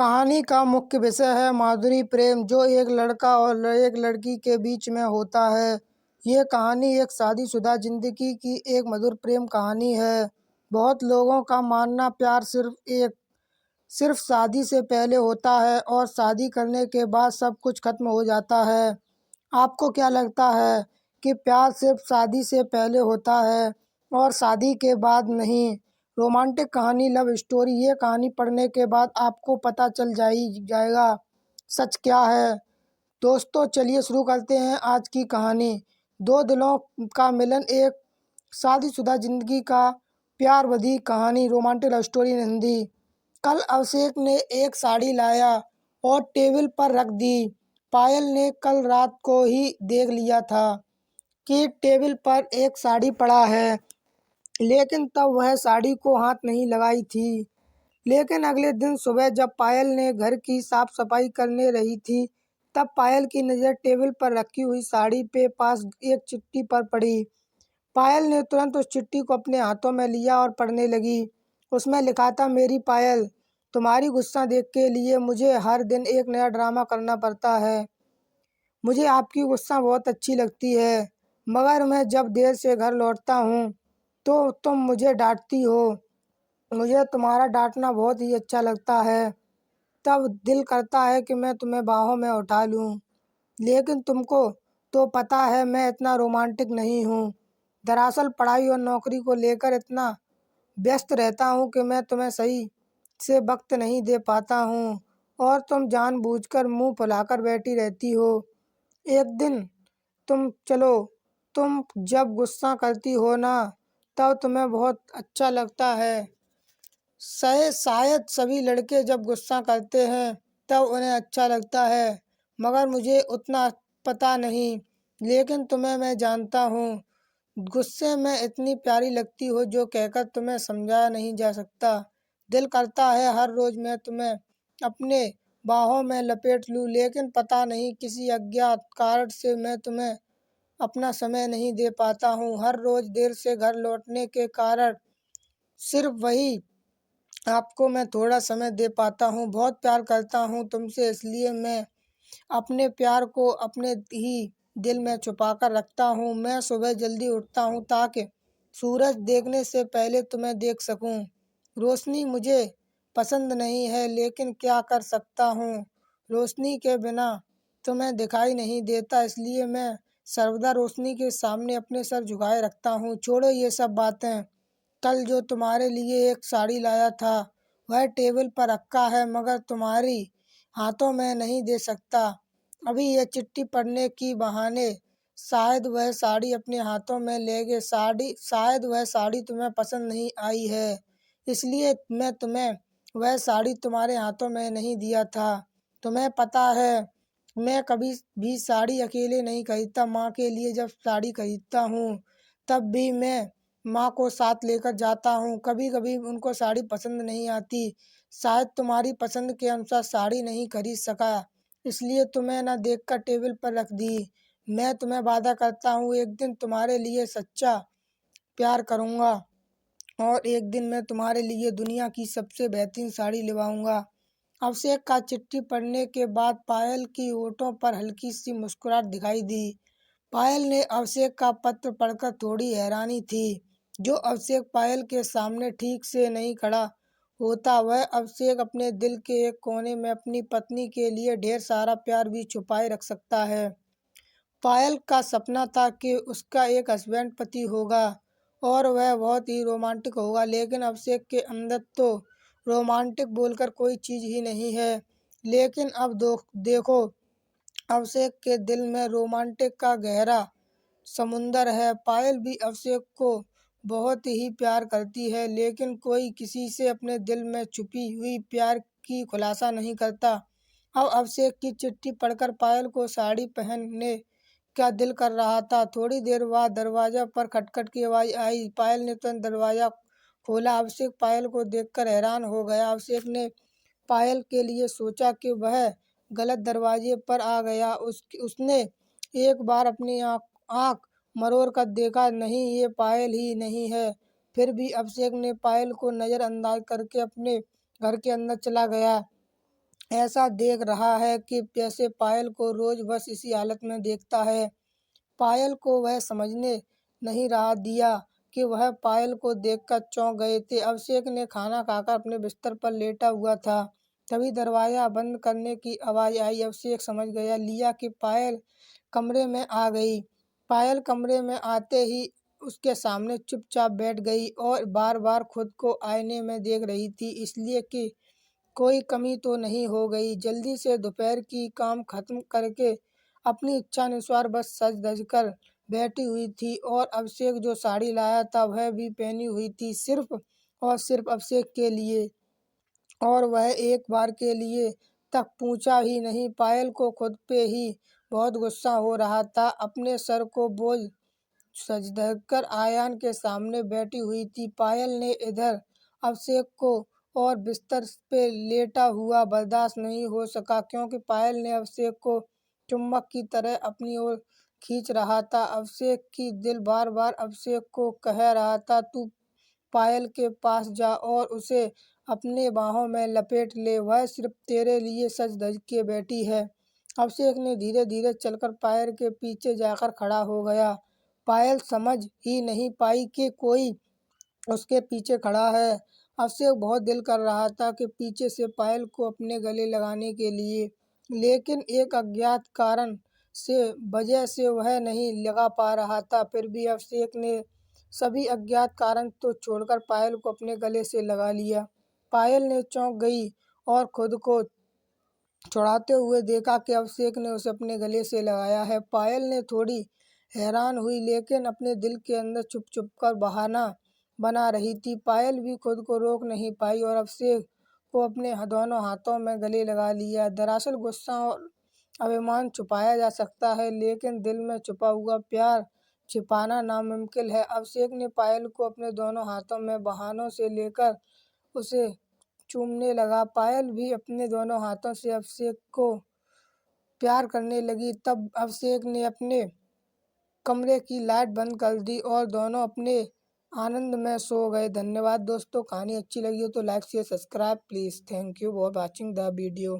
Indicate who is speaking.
Speaker 1: कहानी का मुख्य विषय है माधुरी प्रेम, जो एक लड़का और एक लड़की के बीच में होता है। ये कहानी एक शादीशुदा जिंदगी की एक मधुर प्रेम कहानी है। बहुत लोगों का मानना प्यार सिर्फ शादी से पहले होता है और शादी करने के बाद सब कुछ खत्म हो जाता है। आपको क्या लगता है कि प्यार सिर्फ शादी से पहले होता है और शादी के बाद नहीं? रोमांटिक कहानी लव स्टोरी, ये कहानी पढ़ने के बाद आपको पता चल जाएगा सच क्या है। दोस्तों, चलिए शुरू करते हैं आज की कहानी। दो दिलों का मिलन, एक शादीशुदा जिंदगी का प्यार भरी कहानी। Romantic love story in Hindi. कल अभिषेक ने एक साड़ी लाया और टेबल पर रख दी। पायल ने कल रात को ही देख लिया था कि टेबल पर एक साड़ी पड़ा है, लेकिन तब वह साड़ी को हाथ नहीं लगाई थी। लेकिन अगले दिन सुबह जब पायल ने घर की साफ सफाई करने रही थी, तब पायल की नज़र टेबल पर रखी हुई साड़ी पे पास एक चिट्ठी पर पड़ी। पायल ने तुरंत उस चिट्ठी को अपने हाथों में लिया और पढ़ने लगी। उसमें लिखा था, मेरी पायल, तुम्हारी गुस्सा देख के लिए मुझे हर दिन एक नया ड्रामा करना पड़ता है। मुझे आपकी गुस्सा बहुत अच्छी लगती है, मगर मैं जब देर से घर लौटता हूँ तो तुम मुझे डांटती हो। मुझे तुम्हारा डांटना बहुत ही अच्छा लगता है। तब दिल करता है कि मैं तुम्हें बाहों में उठा लूं, लेकिन तुमको तो पता है मैं इतना रोमांटिक नहीं हूँ। दरअसल पढ़ाई और नौकरी को लेकर इतना व्यस्त रहता हूँ कि मैं तुम्हें सही से वक्त नहीं दे पाता हूँ और तुम जानबूझकर मुंह फुलाकर बैठी रहती हो। एक दिन तुम जब गुस्सा करती हो ना, तब तुम्हें बहुत अच्छा लगता है। शायद सभी लड़के जब गुस्सा करते हैं तब उन्हें अच्छा लगता है, मगर मुझे उतना पता नहीं। लेकिन तुम्हें मैं जानता हूँ। गुस्से में इतनी प्यारी लगती हो जो कहकर तुम्हें समझाया नहीं जा सकता। दिल करता है हर रोज मैं तुम्हें अपने बाहों में लपेट लूं, लेकिन पता नहीं किसी अज्ञात कारण से मैं तुम्हें अपना समय नहीं दे पाता हूँ। हर रोज देर से घर लौटने के कारण सिर्फ वही आपको मैं थोड़ा समय दे पाता हूँ। बहुत प्यार करता हूँ तुमसे, इसलिए मैं अपने प्यार को अपने ही दिल में छुपा कर रखता हूँ। मैं सुबह जल्दी उठता हूँ ताकि सूरज देखने से पहले तुम्हें देख सकूँ। रोशनी मुझे पसंद नहीं है, लेकिन क्या कर सकता हूँ। रोशनी के बिना तुम्हें दिखाई नहीं देता, इसलिए मैं सर्वदा रोशनी के सामने अपने सर झुकाए रखता हूँ। छोड़ो ये सब बातें। कल जो तुम्हारे लिए एक साड़ी लाया था वह टेबल पर रखा है, मगर तुम्हारी हाथों में नहीं दे सकता। अभी यह चिट्ठी पढ़ने की बहाने शायद वह साड़ी अपने हाथों में ले गए। शायद वह साड़ी तुम्हें पसंद नहीं आई है, इसलिए मैं तुम्हें वह साड़ी तुम्हारे हाथों में नहीं दिया था। तुम्हें पता है मैं कभी भी साड़ी अकेले नहीं खरीदता। माँ के लिए जब साड़ी खरीदता हूँ तब भी मैं माँ को साथ लेकर जाता हूँ। कभी कभी उनको साड़ी पसंद नहीं आती। शायद तुम्हारी पसंद के अनुसार साड़ी नहीं खरीद सका, इसलिए तुम्हें न देखकर टेबल पर रख दी। मैं तुम्हें वादा करता हूँ एक दिन तुम्हारे लिए सच्चा प्यार करूँगा और एक दिन मैं तुम्हारे लिए दुनिया की सबसे बेहतरीन साड़ी लिवाऊंगा। अभिषेक का चिट्ठी पढ़ने के बाद पायल की होठों पर हल्की सी मुस्कुराहट दिखाई दी। पायल ने अभिषेक का पत्र पढ़कर थोड़ी हैरानी थी। जो अभिषेक पायल के सामने ठीक से नहीं खड़ा होता, वह अभिषेक अपने दिल के एक कोने में अपनी पत्नी के लिए ढेर सारा प्यार भी छुपाए रख सकता है। पायल का सपना था कि उसका एक हस्बैंड पति होगा और वह बहुत ही रोमांटिक होगा, लेकिन अभिषेक के अंदर तो रोमांटिक बोलकर कोई चीज़ ही नहीं है। लेकिन अब देखो, अभिषेक के दिल में रोमांटिक का गहरा समुंदर है। पायल भी अभिषेक को बहुत ही प्यार करती है, लेकिन कोई किसी से अपने दिल में छुपी हुई प्यार की खुलासा नहीं करता। अब अभिषेक की चिट्ठी पढ़कर पायल को साड़ी पहनने का दिल कर रहा था। थोड़ी देर बाद दरवाजा पर खटखट की आवाज़ आई। पायल ने तुरंत दरवाज़ा खोला। अभिषेक पायल को देखकर हैरान हो गया। अभिषेक ने पायल के लिए सोचा कि वह गलत दरवाजे पर आ गया। उसने एक बार अपनी आँख मरोड़ कर देखा, नहीं, ये पायल ही नहीं है। फिर भी अभिषेक ने पायल को नज़रअंदाज करके अपने घर के अंदर चला गया। ऐसा देख रहा है कि जैसे पायल को रोज बस इसी हालत में देखता है। पायल को वह समझने नहीं रहा दिया कि वह पायल को देखकर चौंक गए थे। अभिषेक ने खाना खाकर अपने बिस्तर पर लेटा हुआ था। तभी दरवाजा बंद करने की आवाज़ आई। अभिषेक समझ गया लिया कि पायल कमरे में आ गई। पायल कमरे में आते ही उसके सामने चुपचाप बैठ गई और बार बार खुद को आईने में देख रही थी, इसलिए कि कोई कमी तो नहीं हो गई। जल्दी से दोपहर की काम खत्म करके अपनी इच्छानुसार बस सज धज कर बैठी हुई थी और अभिषेक जो साड़ी लाया था वह भी पहनी हुई थी, सिर्फ और सिर्फ अभिषेक के लिए। और वह एक बार के लिए तक पूछा ही नहीं। पायल को खुद पे ही बहुत गुस्सा हो रहा था। अपने सर को बोझ सज धज कर आयान के सामने बैठी हुई थी। पायल ने इधर अभिषेक को और बिस्तर पे लेटा हुआ बर्दाश्त नहीं हो सका, क्योंकि पायल ने अभिषेक को चुम्बक की तरह अपनी ओर खींच रहा था। अभिषेक की दिल बार बार अभिषेक को कह रहा था, तू पायल के पास जा और उसे अपने बाहों में लपेट ले, वह सिर्फ तेरे लिए सज धज के बैठी है। अभिषेक ने धीरे धीरे चलकर पायल के पीछे जाकर खड़ा हो गया। पायल समझ ही नहीं पाई कि कोई उसके पीछे खड़ा है। अभिषेक बहुत दिल कर रहा था कि पीछे से पायल को अपने गले लगाने के लिए, लेकिन एक अज्ञात कारण से वजह से वह नहीं लगा पा रहा था। फिर भी अभिषेक ने सभी अज्ञात कारण तो छोड़कर पायल को अपने गले से लगा लिया। पायल ने चौंक गई और खुद को छुड़ाते हुए देखा कि अभिषेक ने उसे अपने गले से लगाया है। पायल ने थोड़ी हैरान हुई, लेकिन अपने दिल के अंदर छुप छुप कर बहाना बना रही थी। पायल भी खुद को रोक नहीं पाई और अभिषेक को अपने दोनों हाथों में गले लगा लिया। दरअसल गुस्सा और अभिमान छुपाया जा सकता है, लेकिन दिल में छुपा हुआ प्यार छिपाना नामुमकिन है। अभिषेक ने पायल को अपने दोनों हाथों में बहानों से लेकर उसे चूमने लगा। पायल भी अपने दोनों हाथों से अभिषेक को प्यार करने लगी। तब अभिषेक ने अपने कमरे की लाइट बंद कर दी और दोनों अपने आनंद में सो गए। धन्यवाद दोस्तों, कहानी अच्छी लगी हो तो like share subscribe please. Thank you for watching the video.